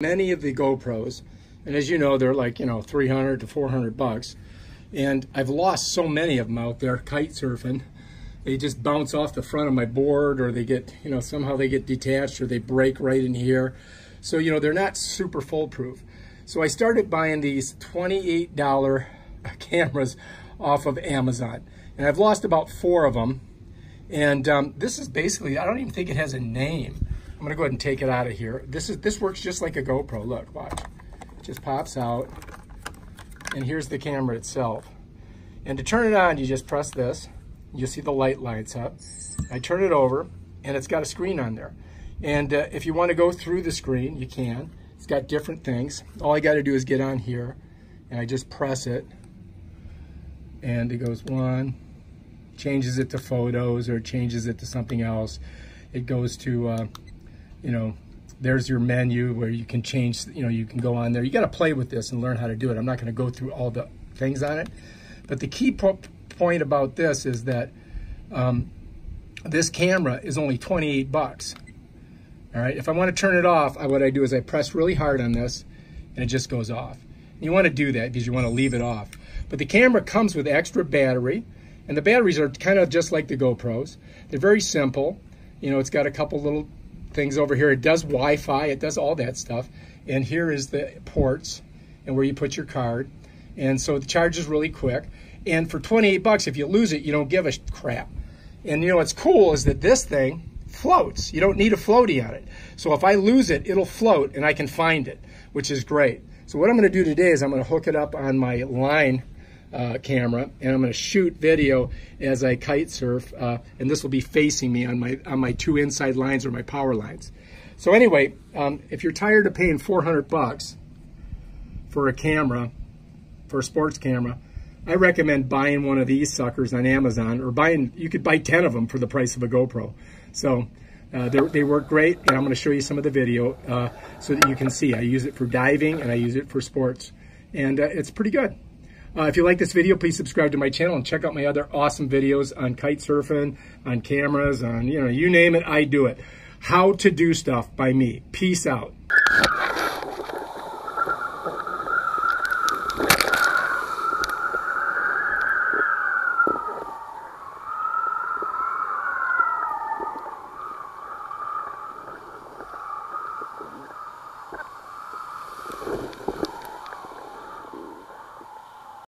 Many of the GoPros, and as you know, they're like, 300 to 400 bucks. And I've lost so many of them out there kite surfing. They just bounce off the front of my board, or they get, somehow they get detached, or they break right in here. So, they're not super foolproof. So I started buying these $28 cameras off of Amazon. And I've lost about 4 of them. And this is basically, I don't even think it has a name. I'm gonna go ahead and take it out of here. This works just like a GoPro. Look, watch. It just pops out. And here's the camera itself. And to turn it on, you just press this. You'll see the light lights up. I turn it over, and it's got a screen on there. And if you want to go through the screen, you can. It's got different things. All I got to do is get on here, and I just press it. And it goes 1, changes it to photos, or changes it to something else. It goes to, there's your menu where you can change, you can go on there. You got to play with this and learn how to do it. I'm not going to go through all the things on it. But the key point about this is that this camera is only 28 bucks. All right, if I want to turn it off, what I do is I press really hard on this and it just goes off. And you want to do that because you want to leave it off. But the camera comes with extra battery, and the batteries are kind of just like the GoPros. They're very simple. It's got a couple little things over here. It does Wi-Fi, it does all that stuff. And here is the ports and where you put your card. And so the charge is really quick. And for 28 bucks, if you lose it, you don't give a crap. And what's cool is that this thing floats. You don't need a floaty on it. So if I lose it, it'll float and I can find it, which is great. So what I'm going to do today is I'm going to hook it up on my line camera, and I'm going to shoot video as I kite surf, and this will be facing me on my 2 inside lines, or my power lines. So anyway, if you're tired of paying 400 bucks for a camera, for a sports camera, I recommend buying one of these suckers on Amazon, or you could buy 10 of them for the price of a GoPro. So they work great, and I'm going to show you some of the video so that you can see. I use it for diving and I use it for sports, and it's pretty good. If you like this video, please subscribe to my channel and check out my other awesome videos on kite surfing, on cameras, on, you name it, I do it. How to do stuff by me. Peace out.